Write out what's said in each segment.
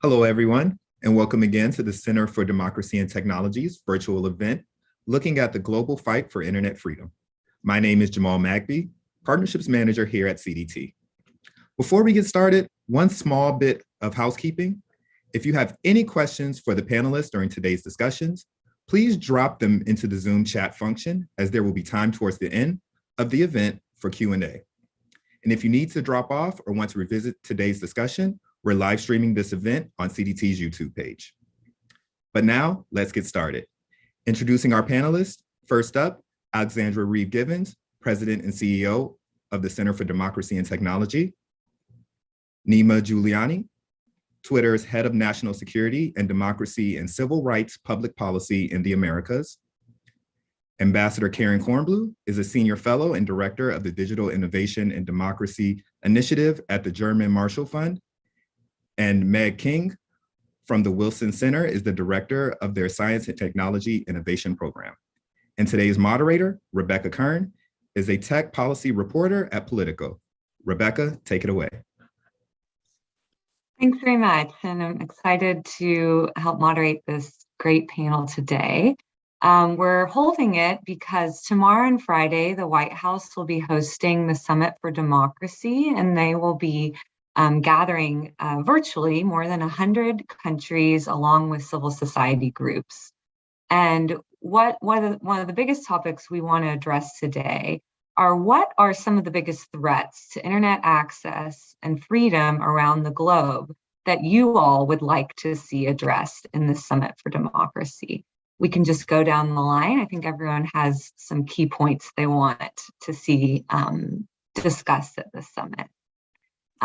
Hello, everyone, and welcome again to the Center for Democracy and Technology's virtual event, looking at the global fight for internet freedom. My name is Jamal Magby, Partnerships Manager here at CDT. Before we get started, one small bit of housekeeping. If you have any questions for the panelists during today's discussions, please drop them into the Zoom chat function, as there will be time towards the end of the event for Q&A. And if you need to drop off or want to revisit today's discussion, we're live streaming this event on CDT's YouTube page. But now, let's get started. Introducing our panelists. First up, Alexandra Reeve-Givens, President and CEO of the Center for Democracy and Technology. Nima Giuliani, Twitter's Head of National Security and Democracy and Civil Rights Public Policy in the Americas. Ambassador Karen Kornblue is a Senior Fellow and Director of the Digital Innovation and Democracy Initiative at the German Marshall Fund. And Meg King from the Wilson Center is the Director of their Science and Technology Innovation Program. And today's moderator, Rebecca Kern, is a tech policy reporter at Politico. Rebecca, take it away. Thanks very much, and I'm excited to help moderate this great panel today. We're holding it because tomorrow and Friday, the White House will be hosting the Summit for Democracy, and they will be gathering virtually more than 100 countries along with civil society groups. And one of the biggest topics we want to address today are what are some of the biggest threats to internet access and freedom around the globe that you all would like to see addressed in the Summit for Democracy. We can just go down the line. I think everyone has some key points they want to see discussed at the summit.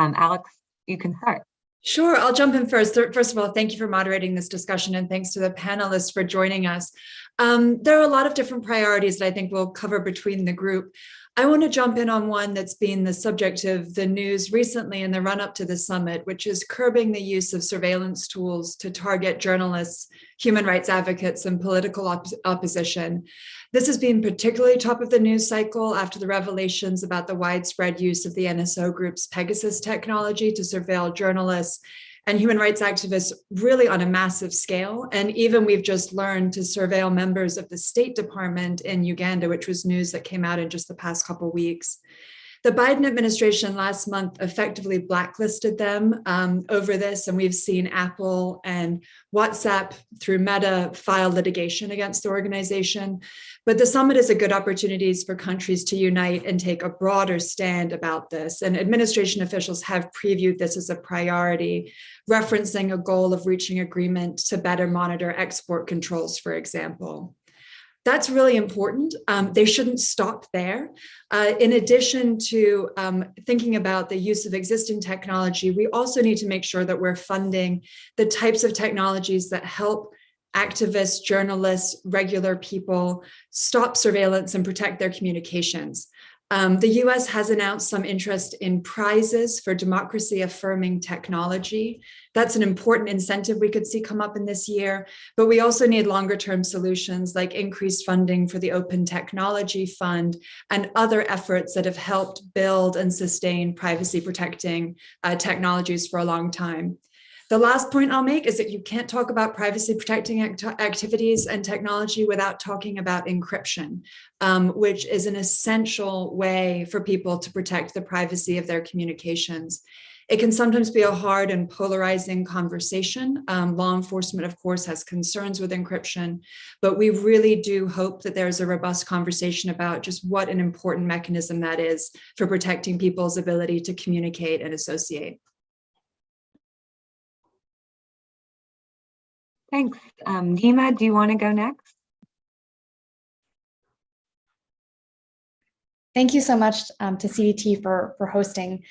Alex, you can start. Sure, I'll jump in first. First of all, thank you for moderating this discussion, and thanks to the panelists for joining us. There are a lot of different priorities that I think we'll cover between the group. I want to jump in on one that's been the subject of the news recently in the run-up to the summit, which is curbing the use of surveillance tools to target journalists, human rights advocates, and political opposition. This has been particularly top of the news cycle after the revelations about the widespread use of the NSO Group's Pegasus technology to surveil journalists and human rights activists really on a massive scale. And even we've just learned to surveil members of the State Department in Uganda, which was news that came out in just the past couple of weeks. The Biden administration last month effectively blacklisted them over this, and we've seen Apple and WhatsApp through Meta file litigation against the organization. But the summit is a good opportunity for countries to unite and take a broader stand about this. And administration officials have previewed this as a priority, referencing a goal of reaching agreement to better monitor export controls, for example. That's really important. They shouldn't stop there. In addition to thinking about the use of existing technology, we also need to make sure that we're funding the types of technologies that help activists, journalists, regular people stop surveillance and protect their communications. The US has announced some interest in prizes for democracy-affirming technology. That's an important incentive we could see come up in this year, but we also need longer-term solutions like increased funding for the Open Technology Fund and other efforts that have helped build and sustain privacy-protecting technologies for a long time. The last point I'll make is that you can't talk about privacy protecting activities and technology without talking about encryption, which is an essential way for people to protect the privacy of their communications. It can sometimes be a hard and polarizing conversation. Law enforcement, of course, has concerns with encryption, but we really do hope that there's a robust conversation about just what an important mechanism that is for protecting people's ability to communicate and associate. Thanks. Nima, do you want to go next? Thank you so much to CDT for hosting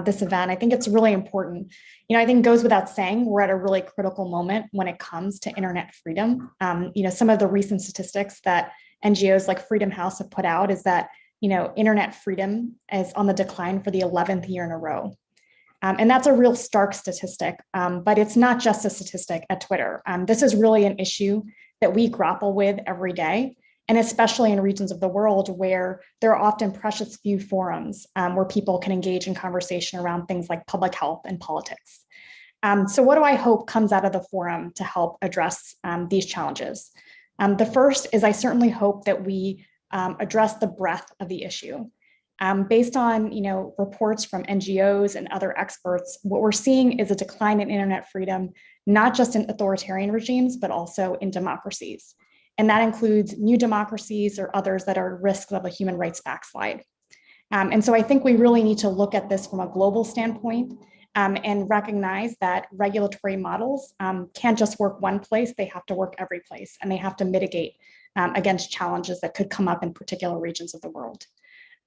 this event. I think it's really important. I think it goes without saying, we're at a really critical moment when it comes to internet freedom. Some of the recent statistics that NGOs like Freedom House have put out is that, internet freedom is on the decline for the 11th year in a row. And that's a real stark statistic, but it's not just a statistic at Twitter. This is really an issue that we grapple with every day, and especially in regions of the world where there are often precious few forums where people can engage in conversation around things like public health and politics. So what do I hope comes out of the forum to help address these challenges? The first is I certainly hope that we address the breadth of the issue. Based on reports from NGOs and other experts, what we're seeing is a decline in internet freedom, not just in authoritarian regimes, but also in democracies. And that includes new democracies or others that are at risk of a human rights backslide. And so I think we really need to look at this from a global standpoint and recognize that regulatory models can't just work one place, they have to work every place, and they have to mitigate against challenges that could come up in particular regions of the world.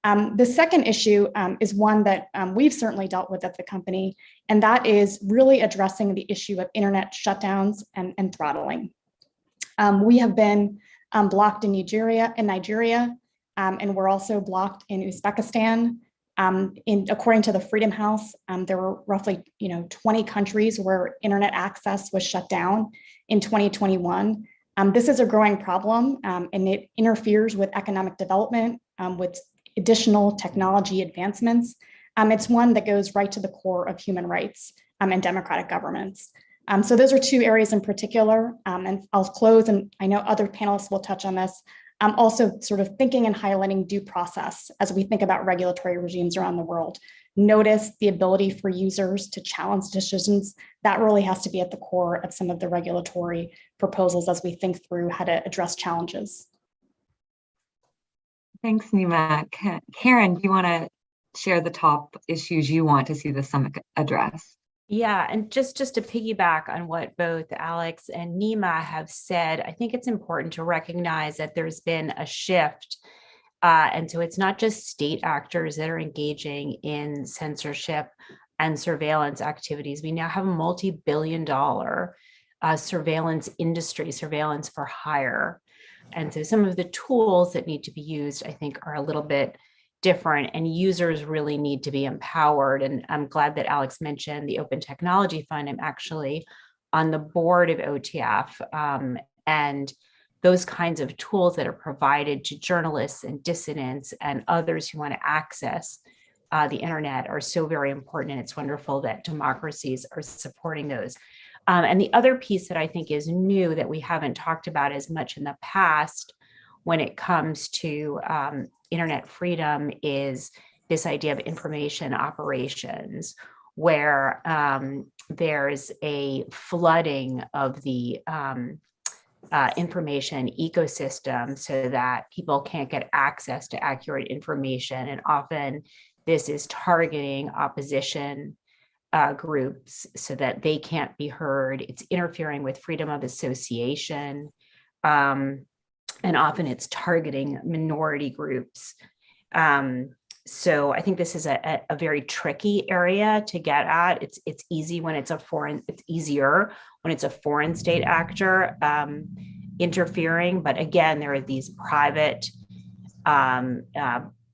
The second issue is one that we've certainly dealt with at the company, and that is really addressing the issue of internet shutdowns and throttling. We have been blocked in Nigeria, and we're also blocked in Uzbekistan. According to the Freedom House, there were roughly 20 countries where internet access was shut down in 2021. This is a growing problem, and it interferes with economic development, with additional technology advancements. It's one that goes right to the core of human rights and democratic governments. So those are two areas in particular, and I'll close, and I know other panelists will touch on this. Also sort of thinking and highlighting due process as we think about regulatory regimes around the world. Notice the ability for users to challenge decisions. That really has to be at the core of some of the regulatory proposals as we think through how to address challenges. Thanks, Nima. Karen, do you want to share the top issues you want to see the summit address? Yeah, and just to piggyback on what both Alex and Nima have said, I think it's important to recognize that there's been a shift. And so it's not just state actors that are engaging in censorship and surveillance activities. We now have a multi-billion-dollar surveillance industry, surveillance for hire. And so some of the tools that need to be used, I think, are a little bit different, and users really need to be empowered. And I'm glad that Alex mentioned the Open Technology Fund. I'm actually on the board of OTF, and those kinds of tools that are provided to journalists and dissidents and others who want to access the internet are so very important. And it's wonderful that democracies are supporting those. And the other piece that I think is new that we haven't talked about as much in the past when it comes to internet freedom is this idea of information operations, where there's a flooding of the information ecosystem so that people can't get access to accurate information. And often this is targeting opposition groups so that they can't be heard. It's interfering with freedom of association. And often it's targeting minority groups. So I think this is a very tricky area to get at. It's easy when it's it's easier when it's a foreign state actor interfering. But again, there are these private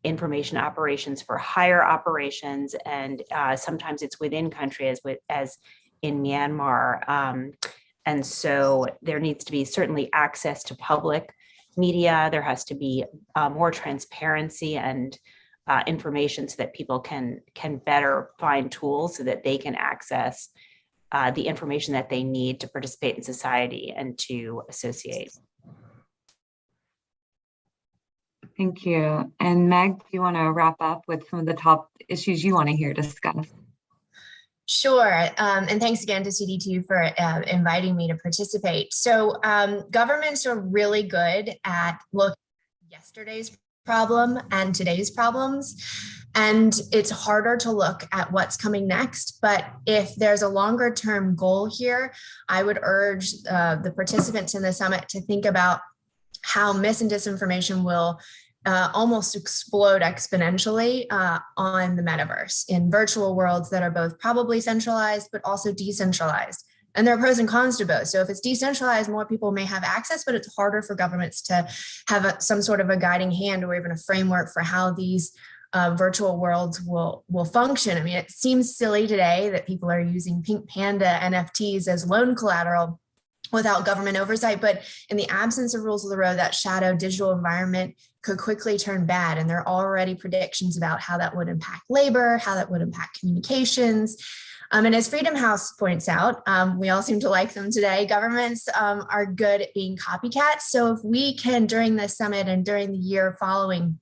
information operations for hire operations, and sometimes it's within country, as in Myanmar. And so there needs to be certainly access to public media. There has to be more transparency and information so that people can better find tools so that they can access the information that they need to participate in society and to associate. Thank you. And Meg, do you want to wrap up with some of the top issues you want to hear discussed? Sure, and thanks again to CDT for inviting me to participate. So governments are really good at looking at yesterday's problem and today's problems, and it's harder to look at what's coming next. But if there's a longer term goal here, I would urge the participants in the summit to think about how mis and disinformation will almost explode exponentially on the metaverse in virtual worlds that are both probably centralized, but also decentralized. And there are pros and cons to both. So if it's decentralized, more people may have access, but it's harder for governments to have some sort of a guiding hand or even a framework for how these virtual worlds will function. I mean, it seems silly today that people are using Pink Panda NFTs as loan collateral without government oversight, but in the absence of rules of the road, that shadow digital environment could quickly turn bad. And there are already predictions about how that would impact labor, how that would impact communications. And as Freedom House points out, we all seem to like them today, governments are good at being copycats. So if we can, during this summit and during the year following,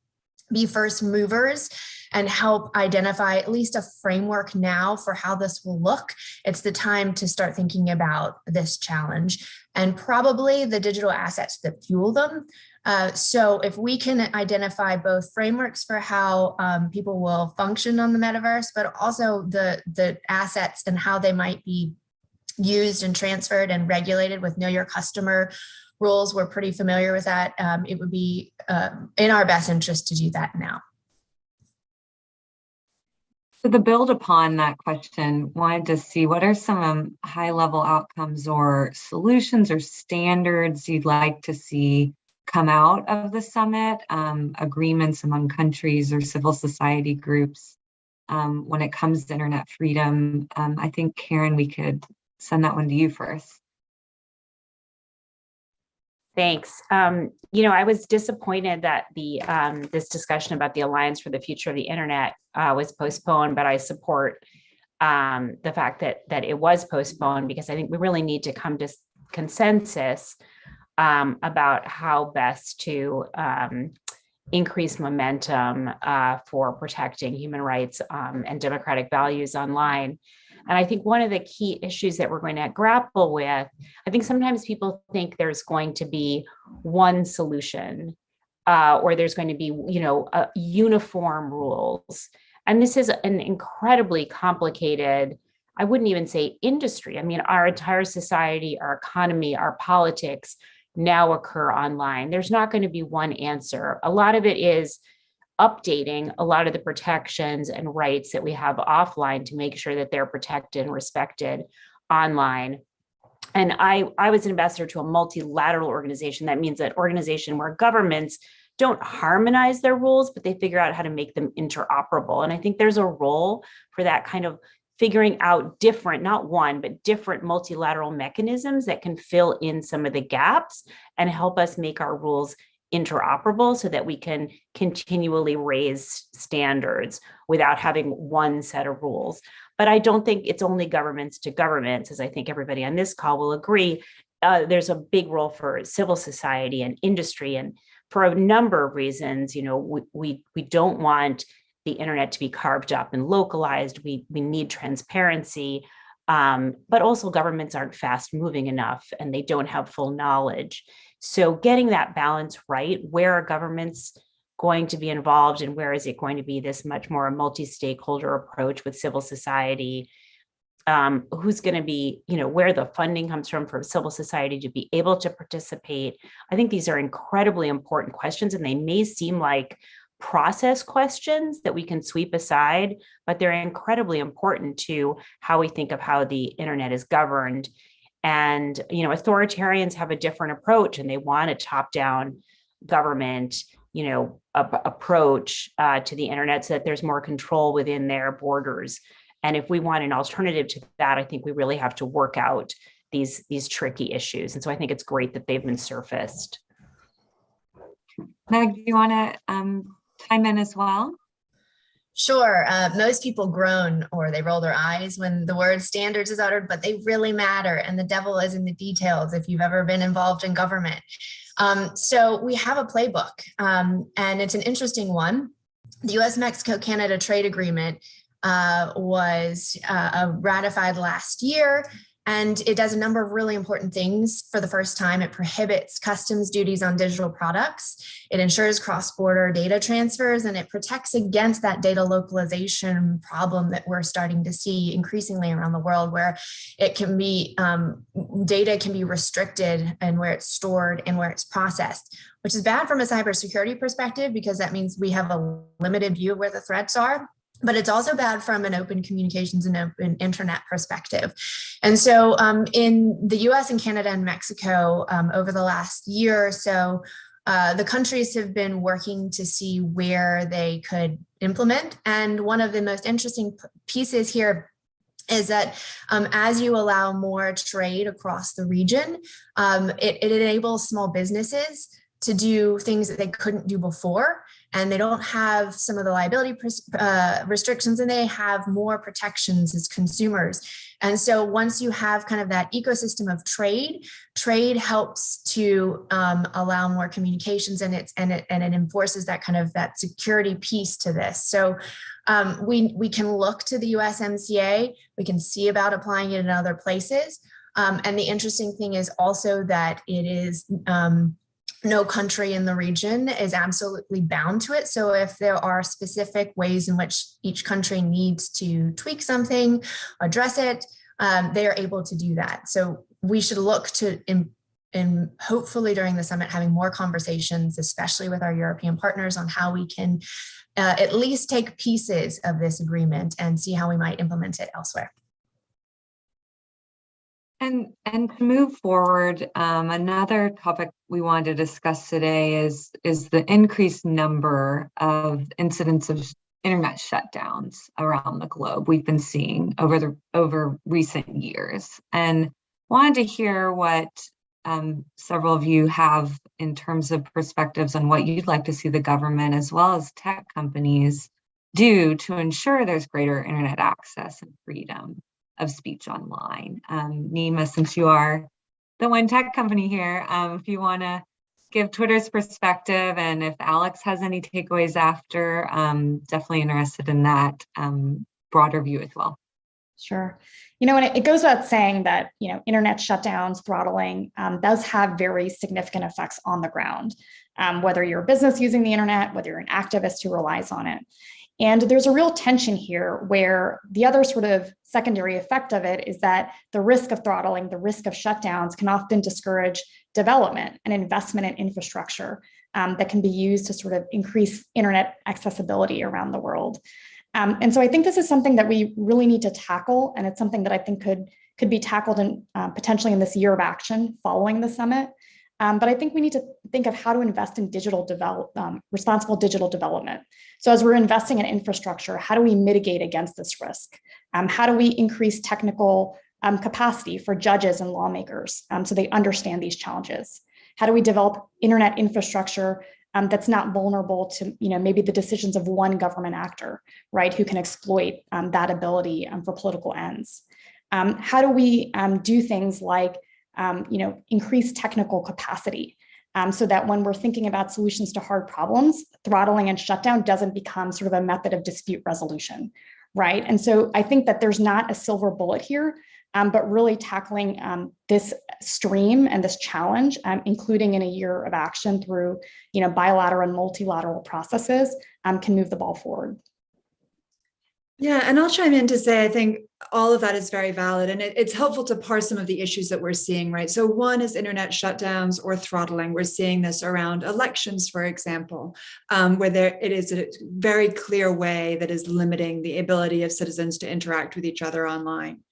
be first movers and help identify at least a framework now for how this will look, it's the time to start thinking about this challenge and probably the digital assets that fuel them. So if we can identify both frameworks for how people will function on the metaverse, but also the assets and how they might be used and transferred and regulated with know your customer rules, we're pretty familiar with that. It would be in our best interest to do that now. So to build upon that question, wanted to see what are some high-level outcomes or solutions or standards you'd like to see come out of the summit, agreements among countries or civil society groups when it comes to internet freedom. I think, Karen, we could send that one to you first. Thanks. I was disappointed that this discussion about the Alliance for the Future of the Internet was postponed, but I support the fact that it was postponed because I think we really need to come to consensus about how best to increase momentum for protecting human rights and democratic values online. And I think one of the key issues that we're going to grapple with, I think sometimes people think there's going to be one solution or there's going to be, uniform rules. And this is an incredibly complicated, I wouldn't even say industry. I mean, our entire society, our economy, our politics now occur online. There's not going to be one answer. A lot of it is updating a lot of the protections and rights that we have offline to make sure that they're protected and respected online. And I was an ambassador to a multilateral organization. That means an organization where governments don't harmonize their rules, but they figure out how to make them interoperable. And I think there's a role for that kind of figuring out different, not one, but different multilateral mechanisms that can fill in some of the gaps and help us make our rules interoperable so that we can continually raise standards without having one set of rules. But I don't think it's only governments to governments, as I think everybody on this call will agree. There's a big role for civil society and industry, and for a number of reasons, we don't want the internet to be carved up and localized. We need transparency, but also governments aren't fast moving enough and they don't have full knowledge. So getting that balance right, where are governments going to be involved and where is it going to be this much more a multi-stakeholder approach with civil society? Who's going to be, where the funding comes from for civil society to be able to participate. I think these are incredibly important questions and they may seem like process questions that we can sweep aside, but they're incredibly important to how we think of how the internet is governed. And, authoritarians have a different approach and they want a top-down government, approach to the internet so that there's more control within their borders. And if we want an alternative to that, I think we really have to work out these tricky issues. And so I think it's great that they've been surfaced. Meg, do you want to chime in as well? Sure. Most people groan or they roll their eyes when the word standards is uttered, but they really matter. And the devil is in the details if you've ever been involved in government. So we have a playbook and it's an interesting one. The US-Mexico-Canada trade agreement was ratified last year. And it does a number of really important things. For the first time, it prohibits customs duties on digital products. It ensures cross-border data transfers, and it protects against that data localization problem that we're starting to see increasingly around the world, where it can be, data can be restricted and where it's stored and where it's processed, which is bad from a cybersecurity perspective, because that means we have a limited view of where the threats are. But it's also bad from an open communications and open internet perspective. And so in the US and Canada and Mexico, over the last year or so, the countries have been working to see where they could implement. And one of the most interesting pieces here is that as you allow more trade across the region, it enables small businesses to do things that they couldn't do before, and they don't have some of the liability restrictions, and they have more protections as consumers. And so once you have kind of that ecosystem of trade helps to allow more communications, and it enforces that kind of that security piece to this. So we can look to the USMCA, we can see about applying it in other places. And the interesting thing is also that it is no country in the region is absolutely bound to it. So if there are specific ways in which each country needs to tweak something, address it, they are able to do that. So we should look to, in hopefully during the summit, having more conversations, especially with our European partners, on how we can at least take pieces of this agreement and see how we might implement it elsewhere. And to move forward, another topic we wanted to discuss today is the increased number of incidents of internet shutdowns around the globe we've been seeing over recent years, and wanted to hear what several of you have in terms of perspectives on what you'd like to see the government as well as tech companies do to ensure there's greater internet access and freedom of speech online. Nima, since you are the one tech company here, if you want to give Twitter's perspective, and if Alex has any takeaways after, definitely interested in that broader view as well. Sure. You know, and it goes without saying that, you know, internet shutdowns, throttling does have very significant effects on the ground, whether you're a business using the internet, whether you're an activist who relies on it. And there's a real tension here where the other sort of secondary effect of it is that the risk of throttling, the risk of shutdowns can often discourage development and investment in infrastructure that can be used to sort of increase internet accessibility around the world. And so I think this is something that we really need to tackle, and it's something that I think could be tackled in potentially in this year of action following the summit. But I think we need to think of how to invest in responsible digital development. So as we're investing in infrastructure, how do we mitigate against this risk? How do we increase technical capacity for judges and lawmakers so they understand these challenges? How do we develop internet infrastructure that's not vulnerable to, you know, maybe the decisions of one government actor, right, who can exploit that ability for political ends? How do we do things like you know, increase technical capacity so that when we're thinking about solutions to hard problems, throttling and shutdown doesn't become sort of a method of dispute resolution, right? And so I think that there's not a silver bullet here, but really tackling this stream and this challenge, including in a year of action through, you know, bilateral and multilateral processes, can move the ball forward. Yeah, and I'll chime in to say, I think all of that is very valid, and it's helpful to parse some of the issues that we're seeing, right? So one is internet shutdowns or throttling. We're seeing this around elections, for example, where it is a very clear way that is limiting the ability of citizens to interact with each other online.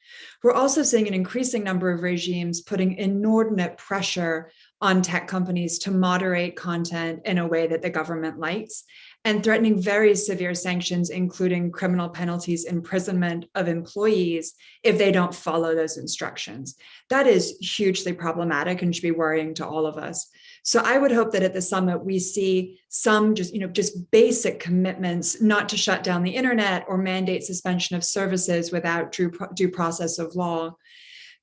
We're also seeing an increasing number of regimes putting inordinate pressure on tech companies to moderate content in a way that the government likes, and threatening very severe sanctions, including criminal penalties, imprisonment of employees if they don't follow those instructions. That is hugely problematic and should be worrying to all of us. So I would hope that at the summit, we see some just basic commitments not to shut down the internet or mandate suspension of services without due process of law.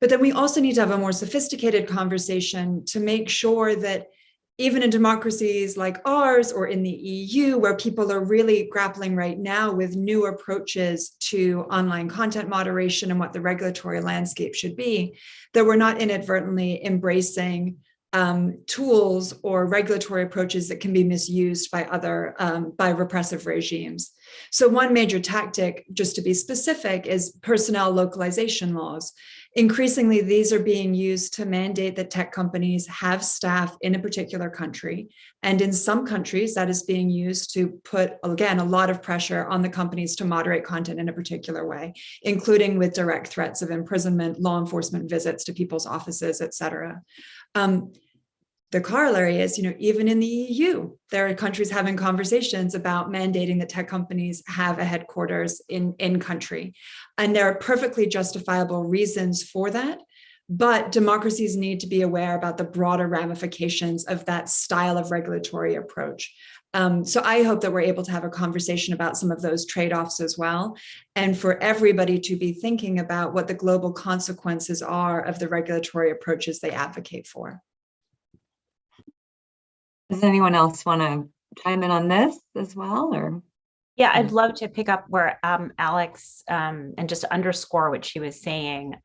But then we also need to have a more sophisticated conversation to make sure that even in democracies like ours or in the EU, where people are really grappling right now with new approaches to online content moderation and what the regulatory landscape should be, that we're not inadvertently embracing tools or regulatory approaches that can be misused by repressive regimes. So one major tactic, just to be specific, is personnel localization laws. Increasingly, these are being used to mandate that tech companies have staff in a particular country. And in some countries, that is being used to put, again, a lot of pressure on the companies to moderate content in a particular way, including with direct threats of imprisonment, law enforcement visits to people's offices, et cetera. The corollary is, even in the EU, there are countries having conversations about mandating that tech companies have a headquarters in country. And there are perfectly justifiable reasons for that. but democracies need to be aware about the broader ramifications of that style of regulatory approach. So I hope that we're able to have a conversation about some of those trade-offs as well, and for everybody to be thinking about what the global consequences are of the regulatory approaches they advocate for. Does anyone else want to chime in on this as well, or? Yeah, I'd love to pick up where Alex and just underscore what she was saying.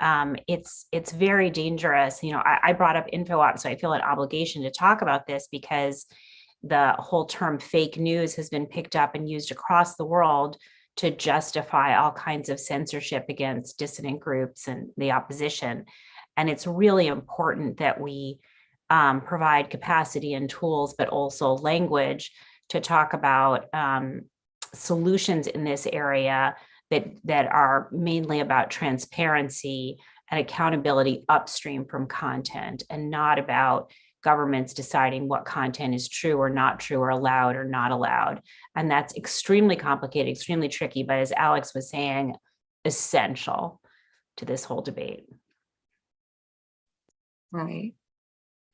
It's very dangerous. You know, I brought up InfoOps, so I feel an obligation to talk about this because the whole term fake news has been picked up and used across the world to justify all kinds of censorship against dissident groups and the opposition. And it's really important that we provide capacity and tools, but also language to talk about solutions in this area that are mainly about transparency and accountability upstream from content, and not about governments deciding what content is true or not true, or allowed or not allowed. And that's extremely complicated, extremely tricky, but as Alex was saying, essential to this whole debate. Right.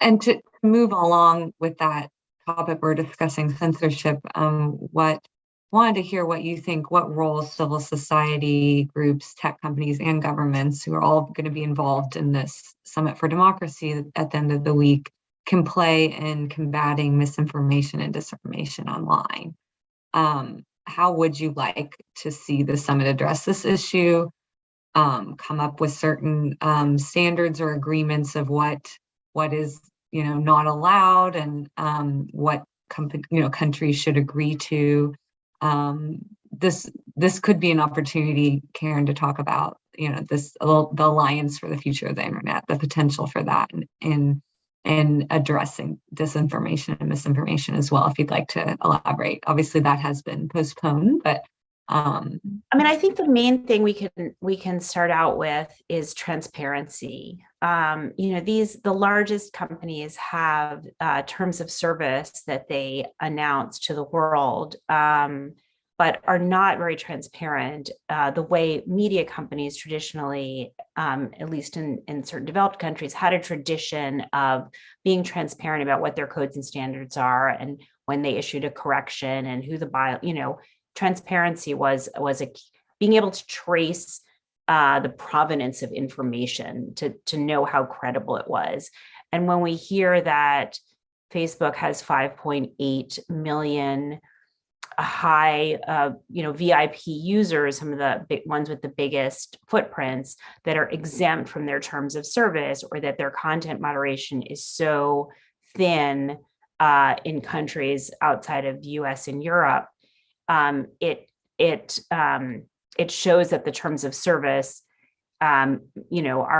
And to move along with that topic, we're discussing censorship. Wanted to hear what you think, what roles civil society groups, tech companies, and governments, who are all going to be involved in this Summit for Democracy at the end of the week, can play in combating misinformation and disinformation online. How would you like to see the summit address this issue? Come up with certain standards or agreements of what is not allowed, and what countries should agree to. This could be an opportunity, Karen, to talk about the Alliance for the Future of the Internet, the potential for that in addressing disinformation and misinformation as well, if you'd like to elaborate. Obviously that has been postponed, but I think the main thing we can start out with is transparency. The largest companies have terms of service that they announce to the world, but are not very transparent. The way media companies traditionally, at least in certain developed countries, had a tradition of being transparent about what their codes and standards are, and when they issued a correction, and who transparency was being able to trace the provenance of information to know how credible it was. And when we hear that Facebook has 5.8 million high VIP users, some of the big ones with the biggest footprints, that are exempt from their terms of service, or that their content moderation is so thin in countries outside of the US and Europe, it shows that the terms of service are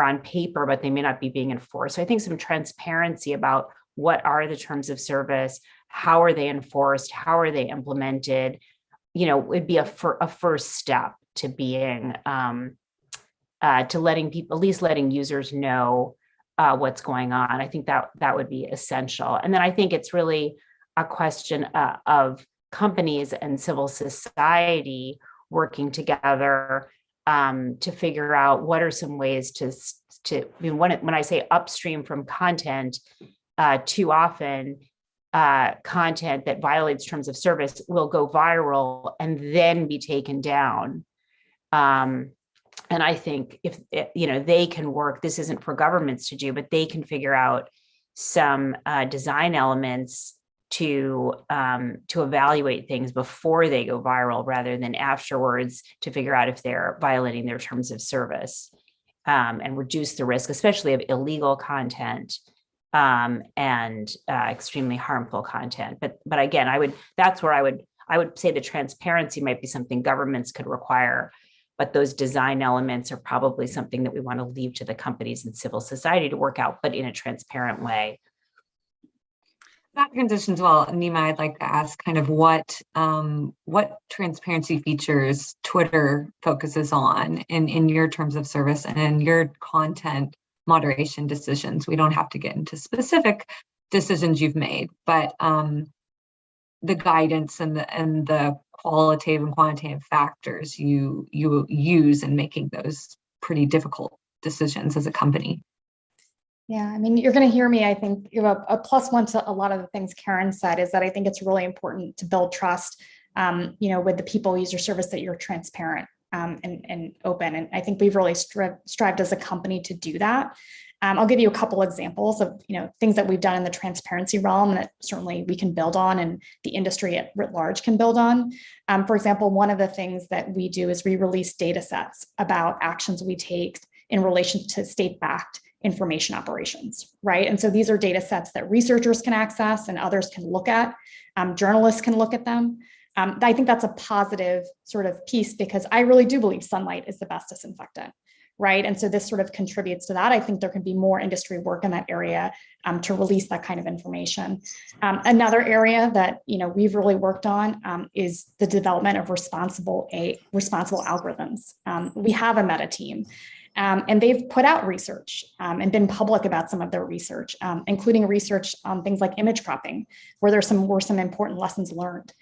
on paper, but they may not be being enforced. So I think some transparency about what are the terms of service, how are they enforced, how are they implemented, would be a first step to being to letting people, at least letting users know what's going on. I think that would be essential. And then I think it's really a question of companies and civil society working together to figure out what are some ways when I say upstream from content, too often content that violates terms of service will go viral and then be taken down. And I think if they can work, this isn't for governments to do, but they can figure out some design elements to evaluate things before they go viral, rather than afterwards, to figure out if they're violating their terms of service, and reduce the risk, especially of illegal content and extremely harmful content. But again, that's where I would say the transparency might be something governments could require, but those design elements are probably something that we want to leave to the companies and civil society to work out, but in a transparent way. That transitions well, Nima, I'd like to ask kind of what transparency features Twitter focuses on in your terms of service and in your content moderation decisions. We don't have to get into specific decisions you've made, but the guidance and the qualitative and quantitative factors you use in making those pretty difficult decisions as a company. Yeah, I mean, you're going to hear me, I think, a plus one to a lot of the things Karen said is that I think it's really important to build trust, with the people use your service, that you're transparent and open. And I think we've really strived as a company to do that. I'll give you a couple examples of things that we've done in the transparency realm that certainly we can build on and the industry at large can build on. For example, one of the things that we do is we release data sets about actions we take in relation to state-backed information operations, right? And so these are data sets that researchers can access and others can look at. Journalists can look at them. I think that's a positive sort of piece because I really do believe sunlight is the best disinfectant, right? And so this sort of contributes to that. I think there can be more industry work in that area to release that kind of information. Another area that we've really worked on is the development of responsible algorithms. We have a meta team. And they've put out research and been public about some of their research, including research on things like image cropping, where were some important lessons learned.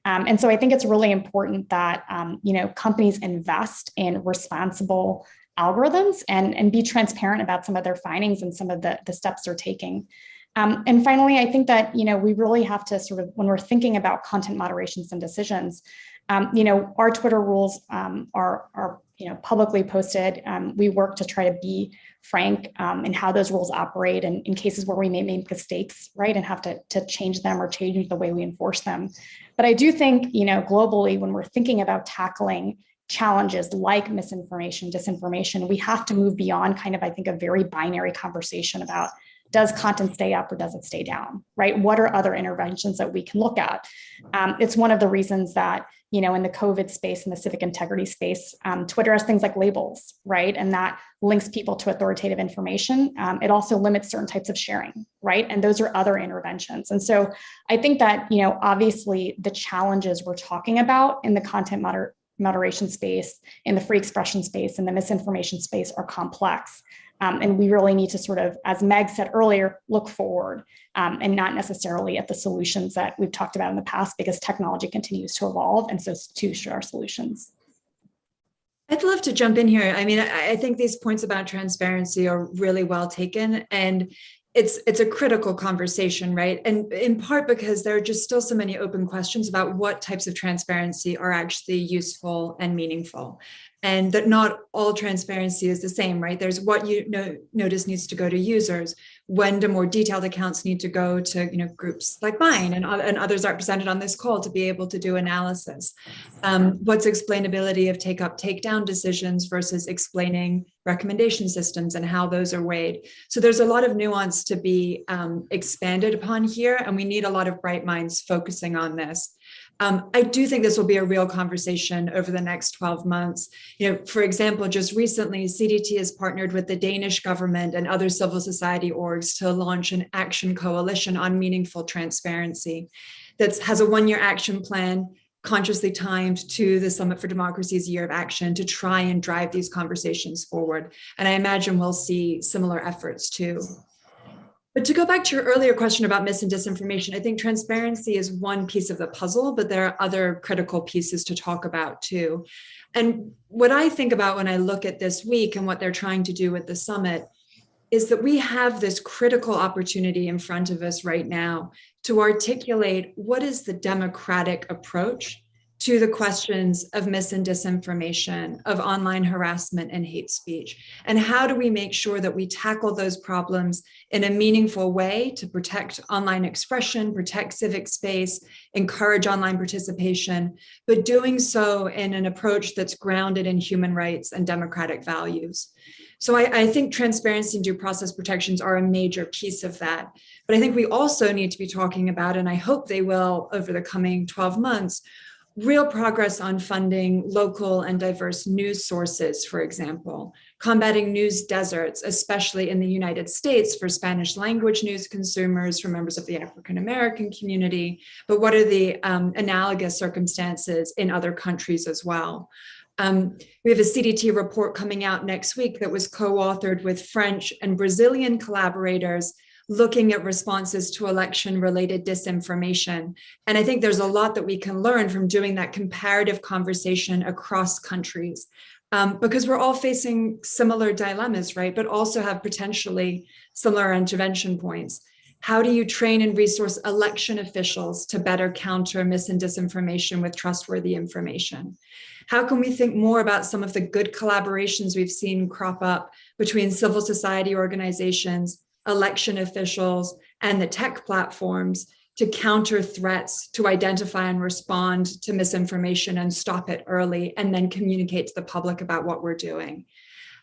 And so I think it's really important that companies invest in responsible algorithms and be transparent about some of their findings and some of the steps they're taking. And finally, I think that we really have to sort of, when we're thinking about content moderations and decisions, our Twitter rules are publicly posted. We work to try to be frank in how those rules operate and in cases where we may make mistakes, right, and have to change them or change the way we enforce them. But I do think, globally, when we're thinking about tackling challenges like misinformation, disinformation, we have to move beyond kind of, I think, a very binary conversation about does content stay up or does it stay down, right? What are other interventions that we can look at? It's one of the reasons that, in the COVID space and the civic integrity space, Twitter has things like labels, right? And that links people to authoritative information. It also limits certain types of sharing, right? And those are other interventions. And so I think that, obviously the challenges we're talking about in the content moderation space, in the free expression space, and the misinformation space are complex. And we really need to sort of, as Meg said earlier, look forward and not necessarily at the solutions that we've talked about in the past, because technology continues to evolve, and so too should our solutions. I'd love to jump in here. I mean, I think these points about transparency are really well taken, and it's a critical conversation, right? And in part because there are just still so many open questions about what types of transparency are actually useful and meaningful. And that not all transparency is the same, right? There's what notice needs to go to users, when do more detailed accounts need to go to groups like mine and others represented on this call to be able to do analysis. What's explainability of take-up, take-down decisions versus explaining recommendation systems and how those are weighed. So there's a lot of nuance to be expanded upon here, and we need a lot of bright minds focusing on this. I do think this will be a real conversation over the next 12 months. For example, just recently, CDT has partnered with the Danish government and other civil society orgs to launch an action coalition on meaningful transparency that has a one-year action plan consciously timed to the Summit for Democracy's Year of Action to try and drive these conversations forward. And I imagine we'll see similar efforts too. But to go back to your earlier question about mis and disinformation, I think transparency is one piece of the puzzle, but there are other critical pieces to talk about too. And what I think about when I look at this week and what they're trying to do with the summit is that we have this critical opportunity in front of us right now to articulate what is the democratic approach to the questions of mis and disinformation, of online harassment and hate speech. And how do we make sure that we tackle those problems in a meaningful way to protect online expression, protect civic space, encourage online participation, but doing so in an approach that's grounded in human rights and democratic values. So I think transparency and due process protections are a major piece of that. But I think we also need to be talking about, and I hope they will over the coming 12 months, real progress on funding local and diverse news sources, for example, combating news deserts, especially in the United States for Spanish language news consumers, for members of the African American community, but what are the analogous circumstances in other countries as well? We have a CDT report coming out next week that was co-authored with French and Brazilian collaborators looking at responses to election-related disinformation. And I think there's a lot that we can learn from doing that comparative conversation across countries. because we're all facing similar dilemmas, right? But also have potentially similar intervention points. How do you train and resource election officials to better counter mis and disinformation with trustworthy information? How can we think more about some of the good collaborations we've seen crop up between civil society organizations, election officials, and the tech platforms to counter threats, to identify and respond to misinformation and stop it early, and then communicate to the public about what we're doing?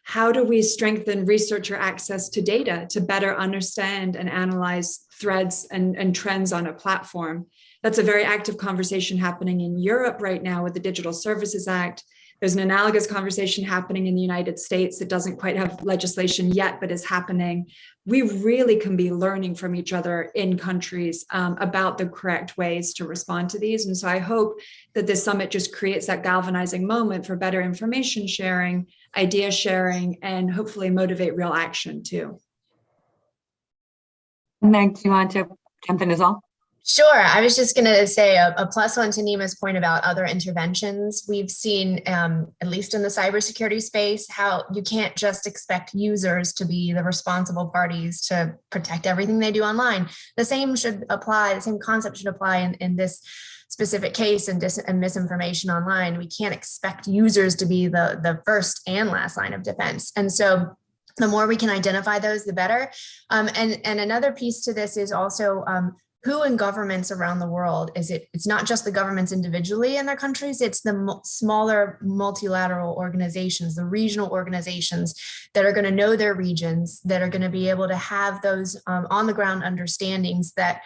How do we strengthen researcher access to data to better understand and analyze threads and trends on a platform? That's a very active conversation happening in Europe right now with the Digital Services Act. There's an analogous conversation happening in the United States that doesn't quite have legislation yet, but is happening. We really can be learning from each other in countries about the correct ways to respond to these. And so I hope that this summit just creates that galvanizing moment for better information sharing, idea sharing, and hopefully motivate real action too. Meg, do you want to jump in as well? Sure. I was just going to say a plus one to Nima's point about other interventions. We've seen, at least in the cybersecurity space, how you can't just expect users to be the responsible parties to protect everything they do online. The same should apply, the same concept should apply in this specific case and misinformation online. We can't expect users to be the first and last line of defense. And so the more we can identify those, the better. And another piece to this is also who in governments around the world is it? It's not just the governments individually in their countries, it's the smaller multilateral organizations, the regional organizations that are going to know their regions, that are going to be able to have those on the ground understandings that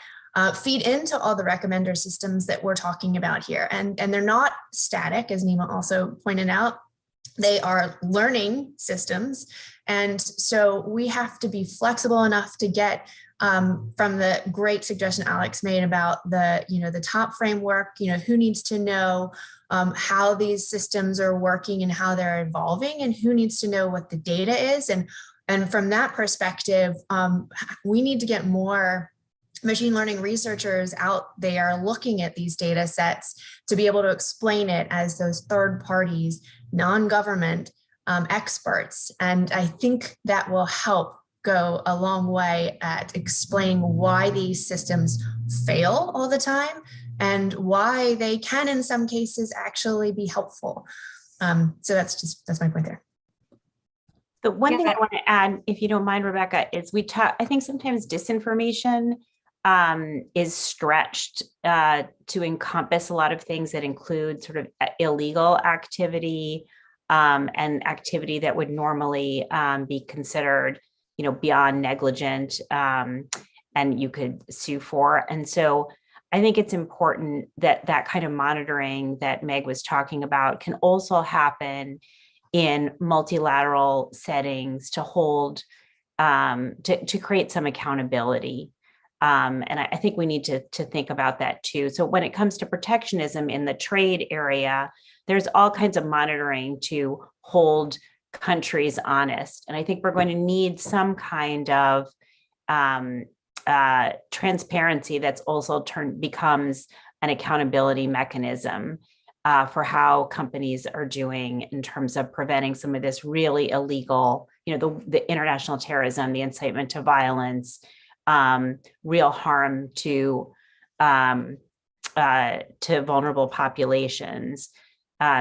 feed into all the recommender systems that we're talking about here. And they're not static, as Nima also pointed out. They are learning systems. And so we have to be flexible enough to get from the great suggestion Alex made about the top framework, who needs to know how these systems are working and how they're evolving, and who needs to know what the data is. And from that perspective, we need to get more machine learning researchers out there looking at these data sets to be able to explain it as those third parties, non-government experts. And I think that will help go a long way at explaining why these systems fail all the time and why they can, in some cases, actually be helpful. So that's my point there. The one thing I want to add, if you don't mind, Rebecca, is I think sometimes disinformation is stretched to encompass a lot of things that include sort of illegal activity and activity that would normally be considered beyond negligent and you could sue for. And so I think it's important that that kind of monitoring that Meg was talking about can also happen in multilateral settings to hold, to create some accountability. And I think we need to think about that too. So when it comes to protectionism in the trade area, there's all kinds of monitoring to hold countries honest. And I think we're going to need some kind of transparency that's also becomes an accountability mechanism for how companies are doing in terms of preventing some of this really illegal, the international terrorism, the incitement to violence, real harm to vulnerable populations.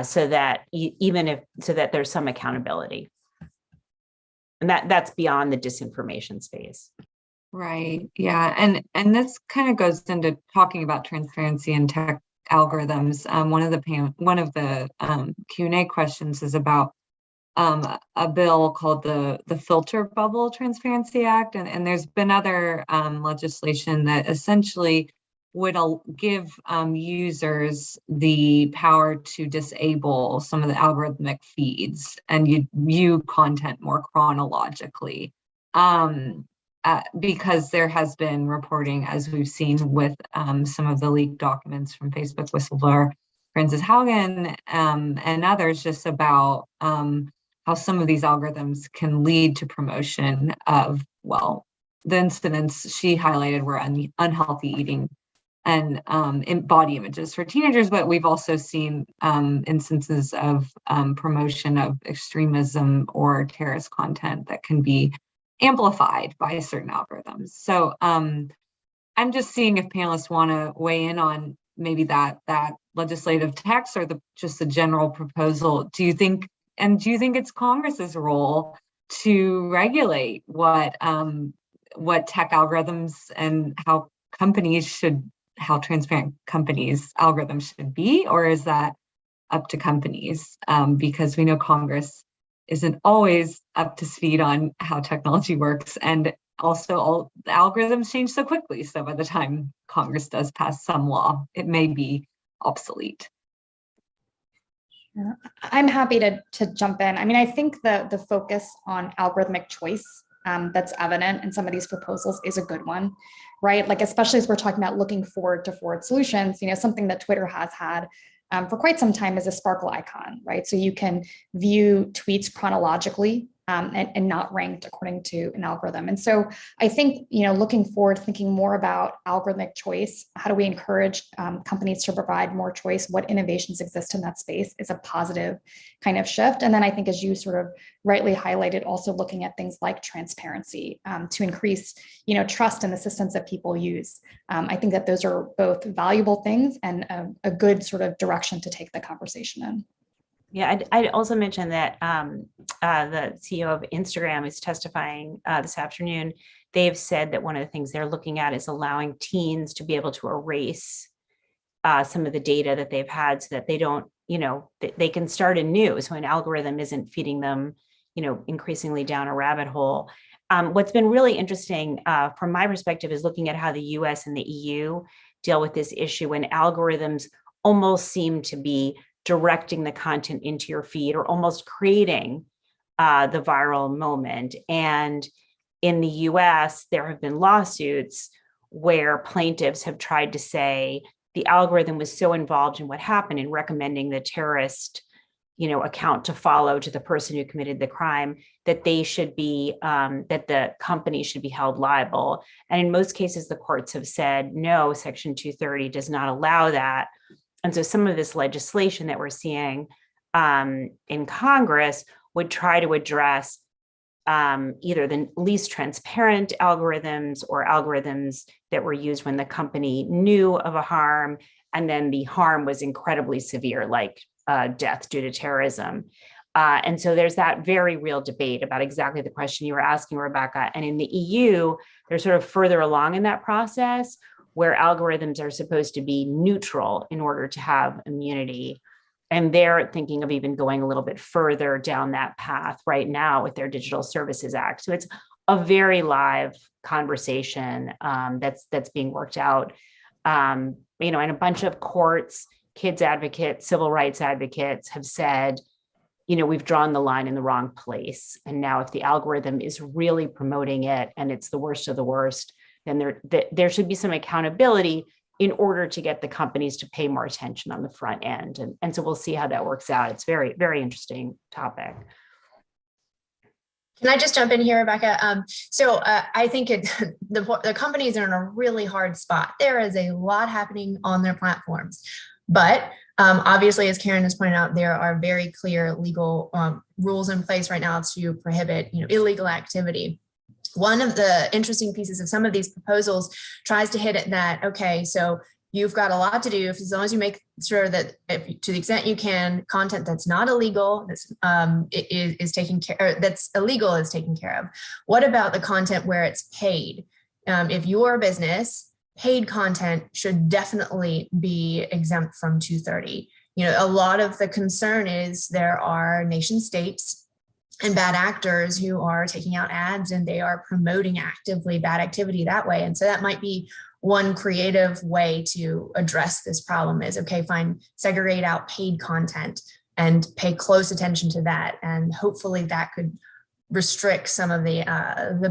So that there's some accountability, and that's beyond the disinformation space. Right. Yeah. And this kind of goes into talking about transparency and tech algorithms. One of the Q&A questions is about a bill called the Filter Bubble Transparency Act, and there's been other legislation that essentially would give users the power to disable some of the algorithmic feeds and you view content more chronologically. Because there has been reporting, as we've seen with some of the leaked documents from Facebook whistleblower Frances Haugen and others, just about how some of these algorithms can lead to promotion of, the incidents she highlighted were unhealthy eating and in body images for teenagers, but we've also seen instances of promotion of extremism or terrorist content that can be amplified by certain algorithms. So I'm just seeing if panelists want to weigh in on maybe that legislative text or just the general proposal. Do you think it's Congress's role to regulate what tech algorithms and how transparent companies' algorithms should be, or is that up to companies? Because we know Congress isn't always up to speed on how technology works, and also all the algorithms change so quickly. So by the time Congress does pass some law, it may be obsolete. I'm happy to jump in. I mean, I think the focus on algorithmic choice that's evident in some of these proposals is a good one, right? Like, especially as we're talking about looking forward to forward solutions, something that Twitter has had for quite some time is a sparkle icon, right? So you can view tweets chronologically and not ranked according to an algorithm. And so I think, looking forward, thinking more about algorithmic choice, how do we encourage companies to provide more choice? What innovations exist in that space is a positive kind of shift. And then I think, as you sort of rightly highlighted, also looking at things like transparency to increase, trust in the systems that people use. I think that those are both valuable things and a good sort of direction to take the conversation in. Yeah, I'd also mention that the CEO of Instagram is testifying this afternoon. They've said that one of the things they're looking at is allowing teens to be able to erase some of the data that they've had, so that they don't, they can start anew. So an algorithm isn't feeding them, increasingly down a rabbit hole. What's been really interesting from my perspective is looking at how the US and the EU deal with this issue, when algorithms almost seem to be directing the content into your feed or almost creating the viral moment. And in the US, there have been lawsuits where plaintiffs have tried to say the algorithm was so involved in what happened in recommending the terrorist account to follow to the person who committed the crime, that they should be, that the company should be held liable. And in most cases, the courts have said, no, Section 230 does not allow that. And so some of this legislation that we're seeing in Congress would try to address either the least transparent algorithms or algorithms that were used when the company knew of a harm, and then the harm was incredibly severe, like death due to terrorism. And so there's that very real debate about exactly the question you were asking, Rebecca. And in the EU, they're sort of further along in that process, where algorithms are supposed to be neutral in order to have immunity. And they're thinking of even going a little bit further down that path right now with their Digital Services Act. So it's a very live conversation that's being worked out. And a bunch of courts, kids advocates, civil rights advocates have said, we've drawn the line in the wrong place. And now if the algorithm is really promoting it and it's the worst of the worst, then there should be some accountability in order to get the companies to pay more attention on the front end. And so we'll see how that works out. It's very, very interesting topic. Can I just jump in here, Rebecca? So I think the companies are in a really hard spot. There is a lot happening on their platforms, but obviously, as Karen has pointed out, there are very clear legal rules in place right now to prohibit illegal activity. One of the interesting pieces of some of these proposals tries to hit at that, okay, so you've got a lot to do as long as you make sure that to the extent you can, content that's not illegal is taken care, or that's illegal is taken care of. What about the content where it's paid? If you're a business, paid content should definitely be exempt from 230. A lot of the concern is there are nation states and bad actors who are taking out ads and they are promoting actively bad activity that way. And so that might be one creative way to address this problem is, okay, fine, segregate out paid content and pay close attention to that. And hopefully that could restrict some of the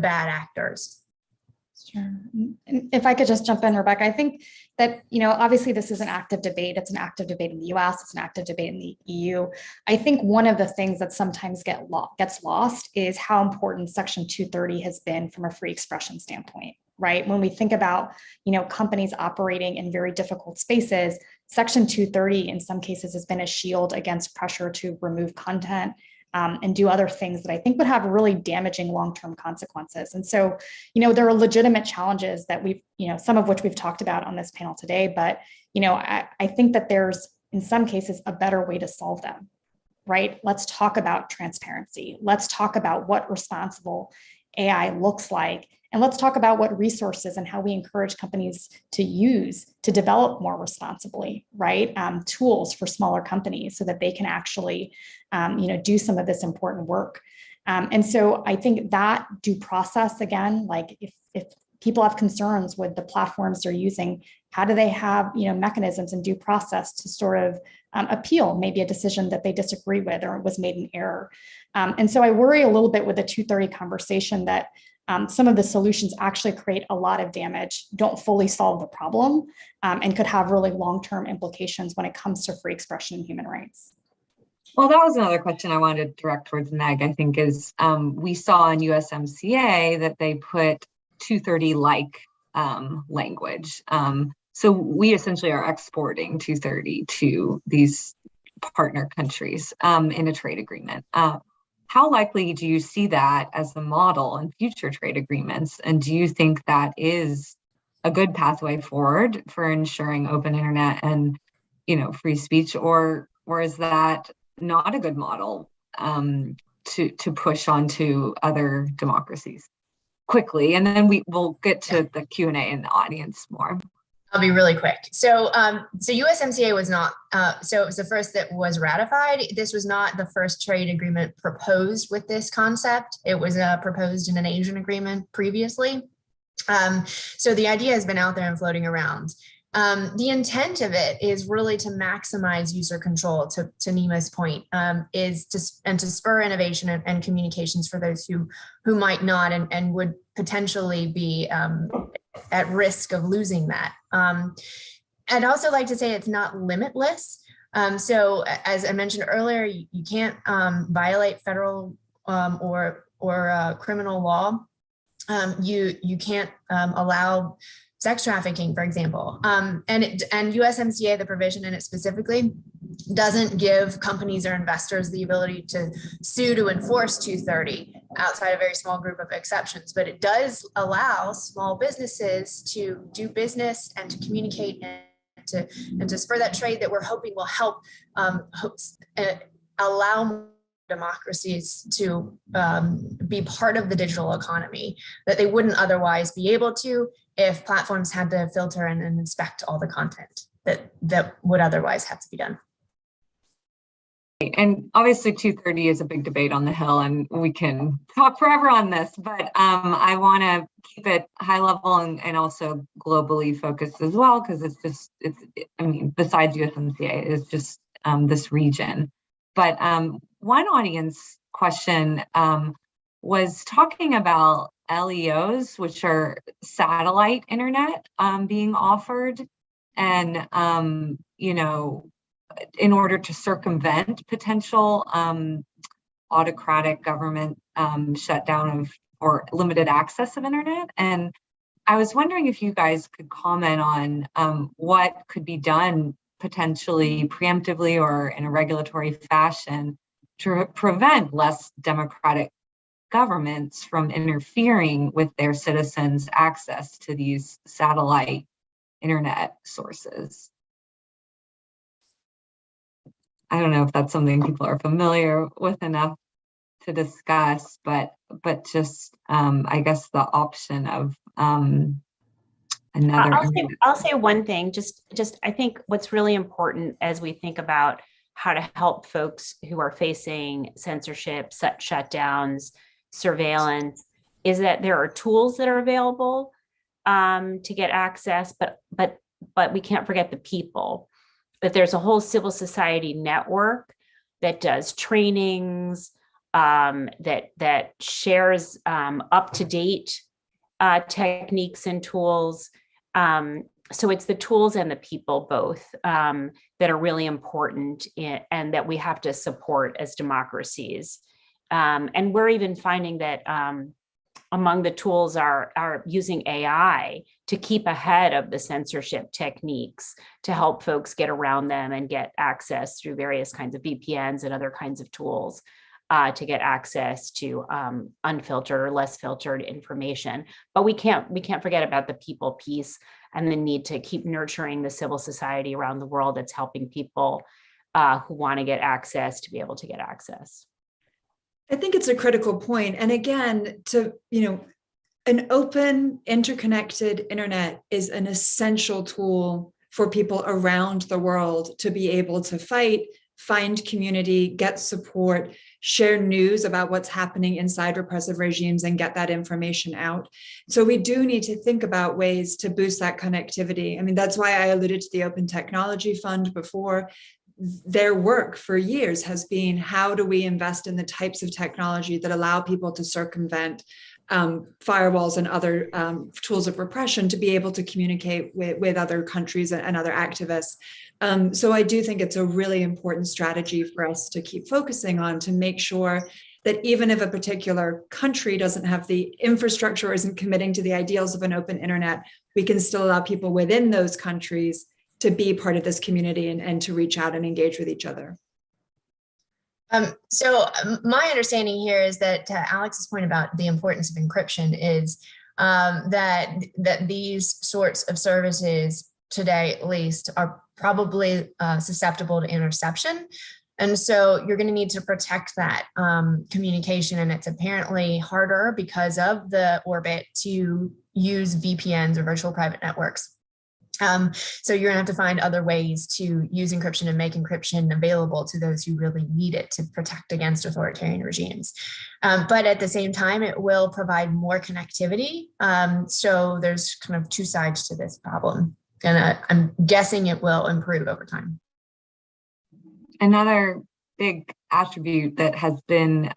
bad actors. Sure. If I could just jump in, Rebecca, I think that, obviously this is an active debate. It's an active debate in the US, it's an active debate in the EU. I think one of the things that sometimes gets lost is how important Section 230 has been from a free expression standpoint, right? When we think about, companies operating in very difficult spaces, Section 230 in some cases has been a shield against pressure to remove content and do other things that I think would have really damaging long-term consequences. And so, there are legitimate challenges that we've, some of which we've talked about on this panel today, but, I think that there's, in some cases, a better way to solve them, right? Let's talk about transparency. Let's talk about what responsible AI looks like. And let's talk about what resources and how we encourage companies to use to develop more responsibly, right? Tools for smaller companies so that they can actually, do some of this important work. And so I think that due process, again, like if people have concerns with the platforms they're using, how do they have, mechanisms and due process to sort of appeal maybe a decision that they disagree with or was made in error? And so I worry a little bit with the 230 conversation that some of the solutions actually create a lot of damage, don't fully solve the problem, and could have really long-term implications when it comes to free expression and human rights. Well, that was another question I wanted to direct towards Meg, I think, is we saw in USMCA that they put 230-like language. So we essentially are exporting 230 to these partner countries in a trade agreement. How likely do you see that as the model in future trade agreements? And do you think that is a good pathway forward for ensuring open internet and, free speech, or is that not a good model to push onto other democracies quickly? And then we'll get to the Q&A in the audience more. I'll be really quick. So USMCA was not, so it was the first that was ratified. This was not the first trade agreement proposed with this concept. It was proposed in an Asian agreement previously. So the idea has been out there and floating around. The intent of it is really to maximize user control, to Nima's point, is to spur innovation and communications for those who might not and would potentially be at risk of losing that. I'd also like to say it's not limitless. So as I mentioned earlier, you can't violate federal or criminal law. You can't allow sex trafficking, for example. And USMCA, the provision in it specifically, doesn't give companies or investors the ability to sue to enforce 230 outside a very small group of exceptions, but it does allow small businesses to do business and to communicate and to spur that trade that we're hoping will help allow democracies to be part of the digital economy that they wouldn't otherwise be able to if platforms had to filter and inspect all the content that would otherwise have to be done. And obviously 230 is a big debate on the Hill, and we can talk forever on this, but I want to keep it high level and also globally focused as well, because besides USMCA, it's just this region. But one audience question was talking about LEOs, which are satellite internet being offered, and in order to circumvent potential autocratic government shutdown or limited access of internet. And I was wondering if you guys could comment on what could be done potentially preemptively or in a regulatory fashion to prevent less democratic governments from interfering with their citizens' access to these satellite internet sources. I don't know if that's something people are familiar with enough to discuss, but just I guess the option of another. I'll say one thing. Just I think what's really important as we think about how to help folks who are facing censorship, shutdowns, surveillance, is that there are tools that are available to get access, but we can't forget the people. That there's a whole civil society network that does trainings, that shares up-to-date techniques and tools. So it's the tools and the people both that are really important and that we have to support as democracies. And we're even finding that among the tools are using AI to keep ahead of the censorship techniques to help folks get around them and get access through various kinds of VPNs and other kinds of tools to get access to unfiltered or less filtered information. But we can't forget about the people piece and the need to keep nurturing the civil society around the world that's helping people who want to get access to be able to get access. I think it's a critical point. And again, an open, interconnected internet is an essential tool for people around the world to be able to fight, find community, get support, share news about what's happening inside repressive regimes and get that information out. So we do need to think about ways to boost that connectivity. I mean, that's why I alluded to the Open Technology Fund before. Their work for years has been, how do we invest in the types of technology that allow people to circumvent firewalls and other tools of repression to be able to communicate with other countries and other activists. So I do think it's a really important strategy for us to keep focusing on, to make sure that even if a particular country doesn't have the infrastructure or isn't committing to the ideals of an open internet, we can still allow people within those countries to be part of this community and to reach out and engage with each other. So my understanding here is that Alex's point about the importance of encryption is that these sorts of services today, at least, are probably susceptible to interception. And so you're going to need to protect that communication. And it's apparently harder because of the orbit to use VPNs or virtual private networks. So you're gonna have to find other ways to use encryption and make encryption available to those who really need it to protect against authoritarian regimes. But at the same time, it will provide more connectivity. So there's kind of two sides to this problem. And I'm guessing it will improve over time. Another big attribute that has been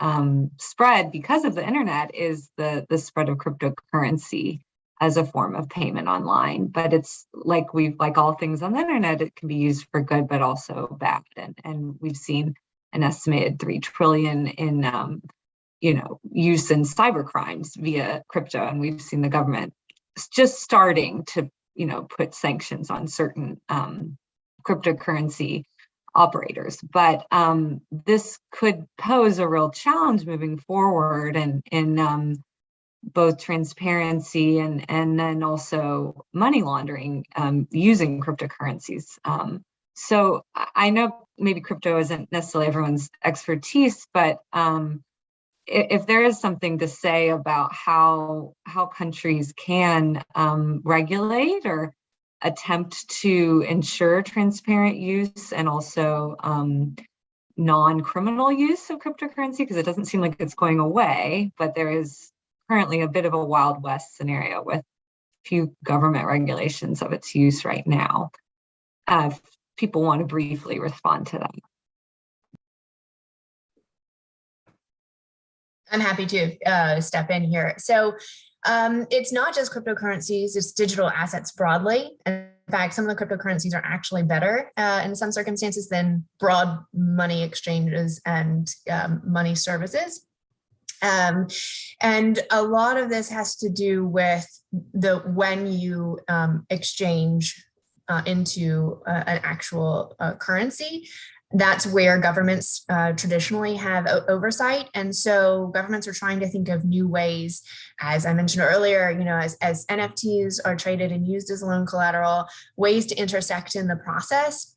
spread because of the internet is the spread of cryptocurrency as a form of payment online. But it's like all things on the internet, it can be used for good, but also bad. And we've seen an estimated 3 trillion in use in cyber crimes via crypto. And we've seen the government just starting to put sanctions on certain cryptocurrency operators. But this could pose a real challenge moving forward in both transparency and then also money laundering using cryptocurrencies. So I know maybe crypto isn't necessarily everyone's expertise, but if there is something to say about how countries can regulate or attempt to ensure transparent use and also non-criminal use of cryptocurrency, because it doesn't seem like it's going away, but there is currently a bit of a Wild West scenario with few government regulations of its use right now. If people want to briefly respond to that. I'm happy to step in here. So it's not just cryptocurrencies, it's digital assets broadly. In fact, some of the cryptocurrencies are actually better in some circumstances than broad money exchanges and money services. And a lot of this has to do with when you exchange into an actual currency. That's where governments traditionally have oversight. And so governments are trying to think of new ways, as I mentioned earlier, as NFTs are traded and used as loan collateral, ways to intersect in the process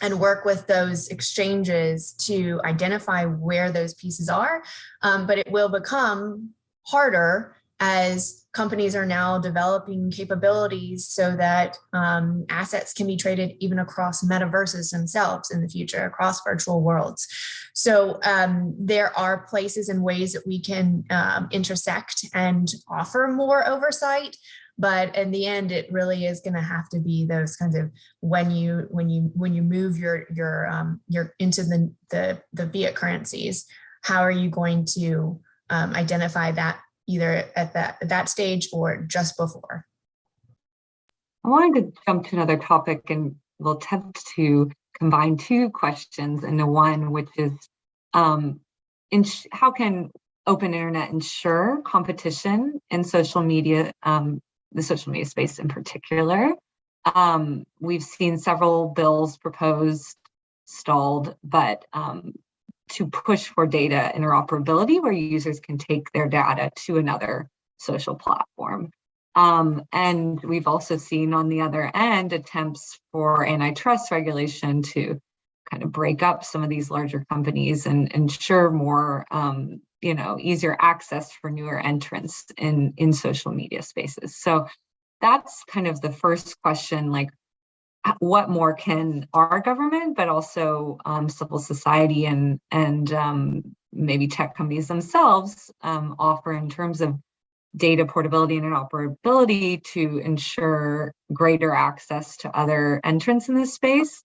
and work with those exchanges to identify where those pieces are. But it will become harder as companies are now developing capabilities so that assets can be traded even across metaverses themselves in the future, across virtual worlds. So there are places and ways that we can intersect and offer more oversight. But in the end, it really is going to have to be those kinds of when you move your into the fiat currencies, how are you going to identify that either at that stage or just before? I wanted to jump to another topic, and we'll attempt to combine two questions into one, which is how can open internet ensure competition in social media, the social media space in particular? We've seen several bills proposed, stalled, but to push for data interoperability where users can take their data to another social platform. And we've also seen on the other end attempts for antitrust regulation to kind of break up some of these larger companies and ensure more easier access for newer entrants in social media spaces. So that's kind of the first question, like what more can our government, but also civil society and maybe tech companies themselves offer in terms of data portability and interoperability to ensure greater access to other entrants in this space?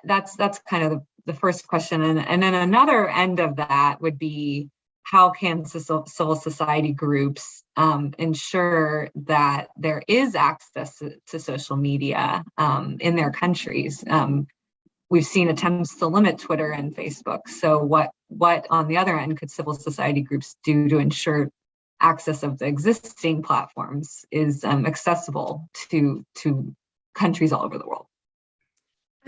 That's kind of the first question. And then another end of that would be, how can civil society groups ensure that there is access to social media in their countries? We've seen attempts to limit Twitter and Facebook. So what on the other end could civil society groups do to ensure access of the existing platforms is accessible to countries all over the world?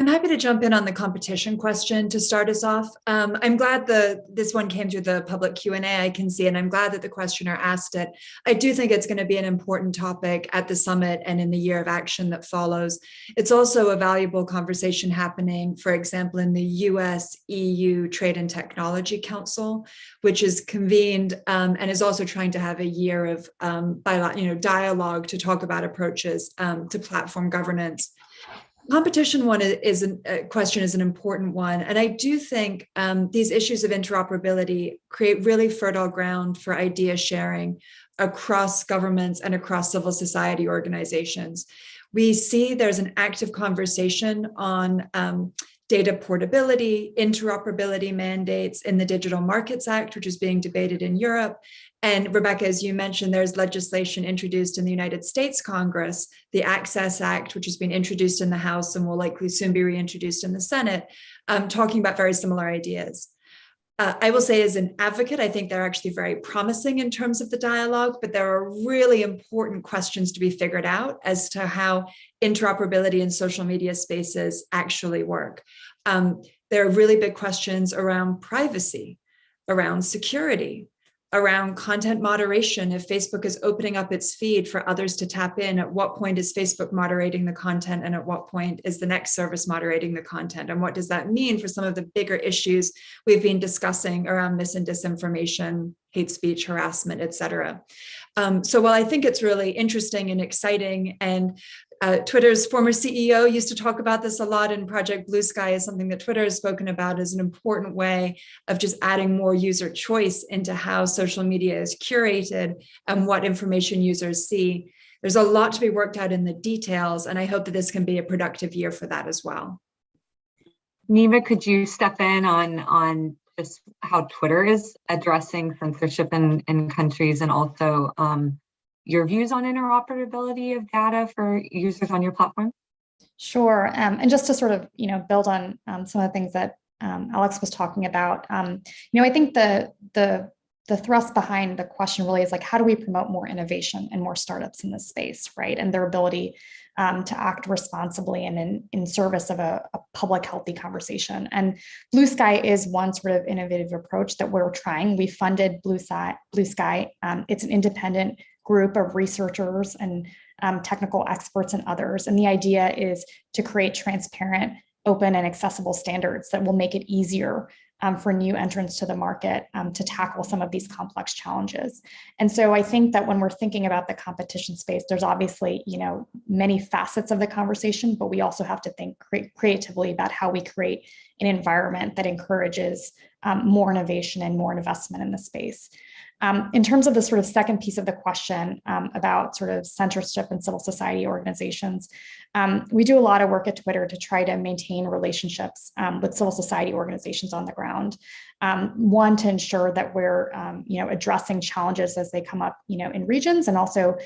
I'm happy to jump in on the competition question to start us off. I'm glad this one came through the public Q&A, I can see, and I'm glad that the questioner asked it. I do think it's going to be an important topic at the summit and in the year of action that follows. It's also a valuable conversation happening, for example, in the US-EU Trade and Technology Council, which is convened and is also trying to have a year of dialogue to talk about approaches to platform governance. Competition question is an important one. And I do think these issues of interoperability create really fertile ground for idea sharing across governments and across civil society organizations. We see there's an active conversation on data portability, interoperability mandates in the Digital Markets Act, which is being debated in Europe. And Rebecca, as you mentioned, there's legislation introduced in the United States Congress, the Access Act, which has been introduced in the House and will likely soon be reintroduced in the Senate, talking about very similar ideas. I will say as an advocate, I think they're actually very promising in terms of the dialogue, but there are really important questions to be figured out as to how interoperability in social media spaces actually work. There are really big questions around privacy, around security, around content moderation. If Facebook is opening up its feed for others to tap in, at what point is Facebook moderating the content, and at what point is the next service moderating the content? And what does that mean for some of the bigger issues we've been discussing around mis and disinformation, hate speech, harassment, et cetera? So while I think it's really interesting and exciting, and Twitter's former CEO used to talk about this a lot, and Project Blue Sky is something that Twitter has spoken about as an important way of just adding more user choice into how social media is curated and what information users see. There's a lot to be worked out in the details, and I hope that this can be a productive year for that as well. Nima, could you step in on just how Twitter is addressing censorship in countries, and also your views on interoperability of data for users on your platform? Sure, and just to sort of build on some of the things that Alex was talking about, I think the thrust behind the question really is like, how do we promote more innovation and more startups in this space, right? And their ability to act responsibly and in service of a public healthy conversation. And Blue Sky is one sort of innovative approach that we're trying. We funded Blue Sky. It's an independent group of researchers and technical experts and others. And the idea is to create transparent, open, and accessible standards that will make it easier for new entrants to the market to tackle some of these complex challenges. And so I think that when we're thinking about the competition space, there's obviously, many facets of the conversation, but we also have to think creatively about how we create an environment that encourages more innovation and more investment in the space. In terms of the sort of second piece of the question about sort of censorship and civil society organizations, we do a lot of work at Twitter to try to maintain relationships with civil society organizations on the ground. One, to ensure that we're addressing challenges as they come up in regions, and also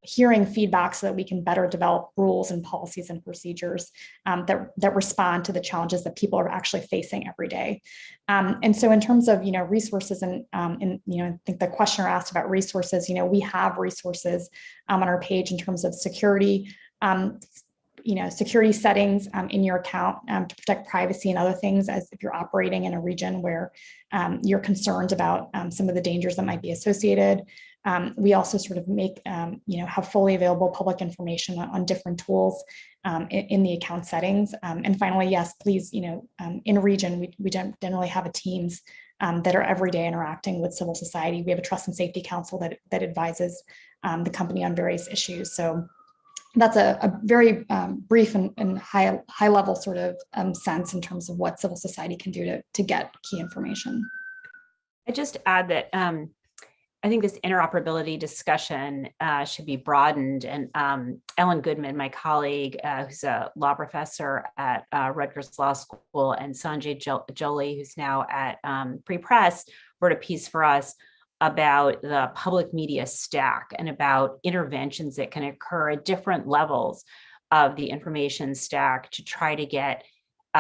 hearing feedback so that we can better develop rules and policies and procedures that respond to the challenges that people are actually facing every day. And so in terms of, resources and, I think the questioner asked about resources, we have resources on our page in terms of security, security settings in your account to protect privacy and other things, as if you're operating in a region where you're concerned about some of the dangers that might be associated. We also sort of make, have fully available public information on different tools in the account settings. And finally, yes, please, in region, we generally have teams that are every day interacting with civil society. We have a trust and safety council that advises the company on various issues. So that's a very brief and high level sort of sense in terms of what civil society can do to get key information. I just add that I think this interoperability discussion should be broadened. And Ellen Goodman, my colleague, who's a law professor at Rutgers Law School, and Sanjay Jolie, who's now at Free Press, wrote a piece for us about the public media stack and about interventions that can occur at different levels of the information stack to try to get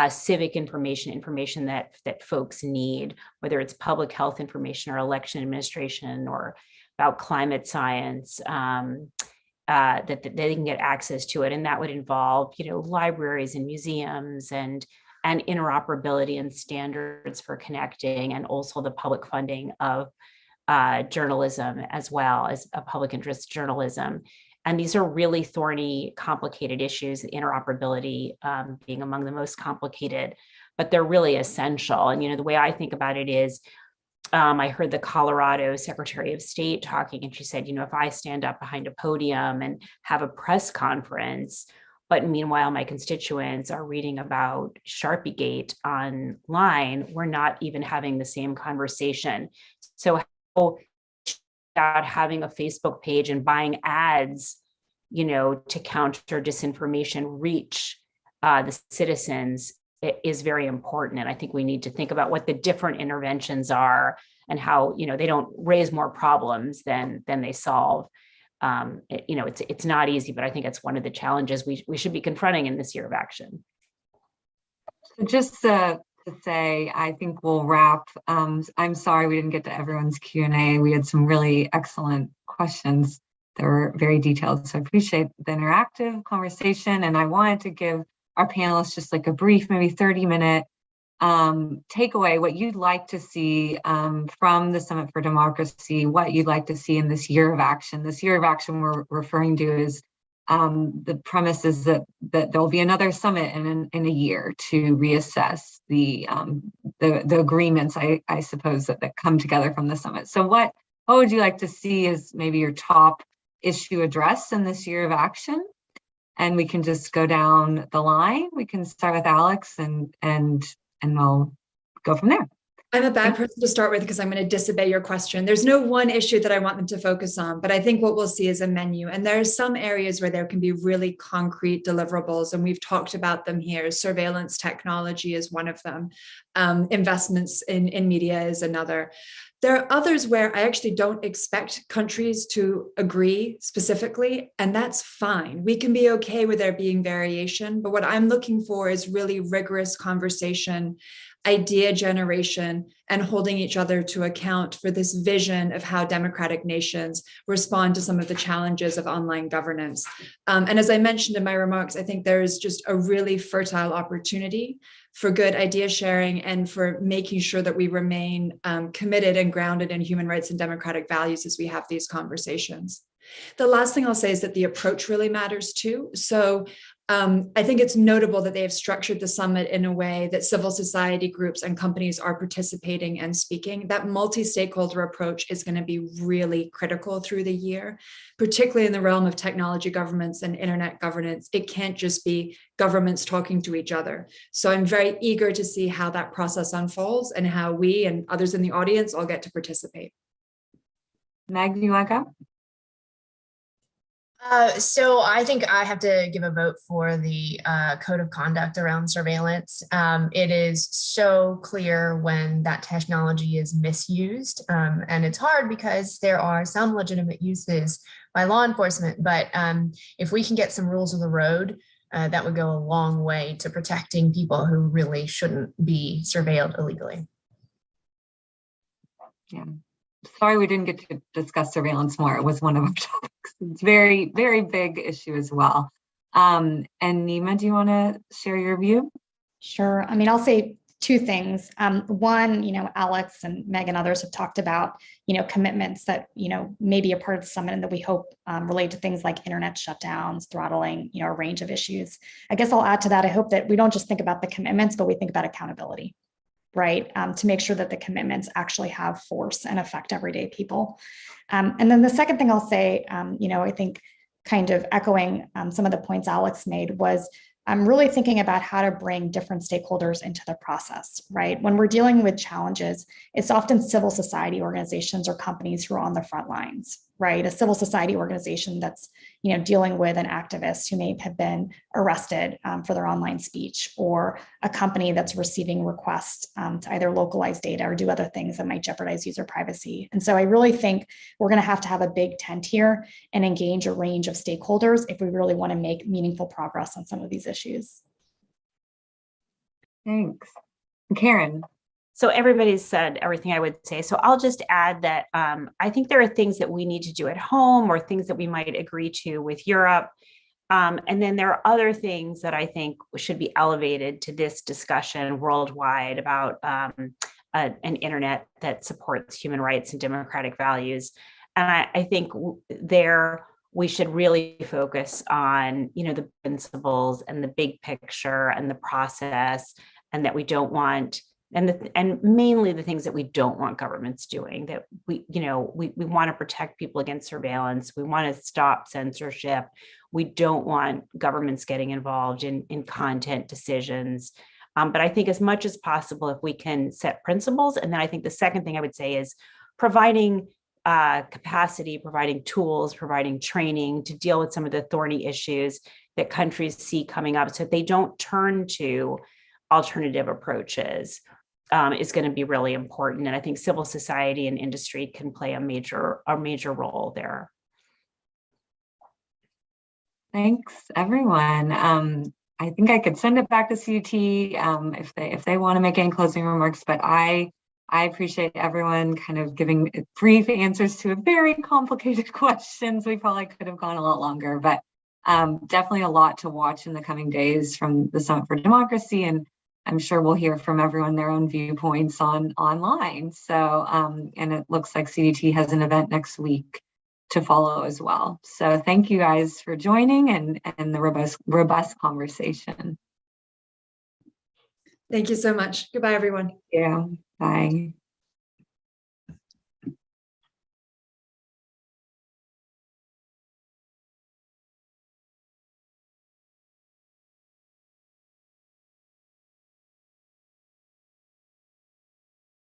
civic information that folks need, whether it's public health information or election administration or about climate science, that they can get access to it. And that would involve, libraries and museums and interoperability and standards for connecting, and also the public funding of journalism as well as a public interest journalism. And these are really thorny, complicated issues, interoperability being among the most complicated, but they're really essential. And, the way I think about it is, I heard the Colorado Secretary of State talking, and she said, if I stand up behind a podium and have a press conference, but meanwhile, my constituents are reading about Sharpiegate online, we're not even having the same conversation. So about having a Facebook page and buying ads, to counter disinformation reach the citizens is very important. And I think we need to think about what the different interventions are and how, they don't raise more problems than they solve. It's not easy, but I think it's one of the challenges we should be confronting in this year of action. So just to say, I think we'll wrap. I'm sorry we didn't get to everyone's Q&A. We had some really excellent questions that were very detailed. So I appreciate the interactive conversation. And I wanted to give our panelists just like a brief, maybe 30-minute takeaway, what you'd like to see from the Summit for Democracy, what you'd like to see in this year of action. This year of action we're referring to is the premise is that there'll be another summit in a year to reassess the agreements, I suppose, that come together from the summit. So what would you like to see as maybe your top issue addressed in this year of action? And we can just go down the line. We can start with Alex and we'll go from there. I'm a bad person to start with because I'm going to disobey your question. There's no one issue that I want them to focus on, but I think what we'll see is a menu. And there are some areas where there can be really concrete deliverables, and we've talked about them here. Surveillance technology is one of them. Investments in media is another. There are others where I actually don't expect countries to agree specifically, and that's fine. We can be okay with there being variation, but what I'm looking for is really rigorous conversation, idea generation, and holding each other to account for this vision of how democratic nations respond to some of the challenges of online governance. And as I mentioned in my remarks, I think there is just a really fertile opportunity for good idea sharing and for making sure that we remain committed and grounded in human rights and democratic values as we have these conversations. The last thing I'll say is that the approach really matters too. So I think it's notable that they have structured the summit in a way that civil society groups and companies are participating and speaking. That multi-stakeholder approach is going to be really critical through the year, particularly in the realm of technology governments and internet governance. It can't just be governments talking to each other. So I'm very eager to see how that process unfolds and how we and others in the audience all get to participate. Meg, do you want to go? So I think I have to give a vote for the code of conduct around surveillance. It is so clear when that technology is misused, and it's hard because there are some legitimate uses by law enforcement. But if we can get some rules of the road, that would go a long way to protecting people who really shouldn't be surveilled illegally. Yeah. Sorry we didn't get to discuss surveillance more. It was one of our topics. It's very, very big issue as well. And Nima, do you want to share your view? Sure. I mean, I'll say two things. One, Alex and Meg and others have talked about, commitments that, may be a part of the summit and that we hope relate to things like internet shutdowns, throttling, a range of issues. I guess I'll add to that. I hope that we don't just think about the commitments, but we think about accountability, right? To make sure that the commitments actually have force and affect everyday people. And then the second thing I'll say, I think kind of echoing some of the points Alex made was I'm really thinking about how to bring different stakeholders into the process, right? When we're dealing with challenges, it's often civil society organizations or companies who are on the front lines, right? A civil society organization that's, dealing with an activist who may have been arrested for their online speech, or a company that's receiving requests to either localize data or do other things that might jeopardize user privacy. And so I really think we're going to have a big tent here and engage a range of stakeholders if we really want to make meaningful progress on some of these issues. Thanks. Karen. So everybody's said everything I would say. So I'll just add that I think there are things that we need to do at home or things that we might agree to with Europe. And then there are other things that I think should be elevated to this discussion worldwide about an internet that supports human rights and democratic values. And I think there we should really focus on, the principles and the big picture and the process, and that we don't want, and mainly the things that we don't want governments doing, that we want to protect people against surveillance. We want to stop censorship. We don't want governments getting involved in content decisions. But I think as much as possible, if we can set principles, and then I think the second thing I would say is providing capacity, providing tools, providing training to deal with some of the thorny issues that countries see coming up so that they don't turn to alternative approaches is going to be really important. And I think civil society and industry can play a major role there. Thanks, everyone. I think I could send it back to CDT if they want to make any closing remarks, but I appreciate everyone kind of giving brief answers to a very complicated questions. We probably could have gone a lot longer, but definitely a lot to watch in the coming days from the Summit for Democracy, and I'm sure we'll hear from everyone their own viewpoints online. So, and it looks like CDT has an event next week to follow as well. So thank you guys for joining and the robust conversation. Thank you so much. Goodbye, everyone. Yeah, bye.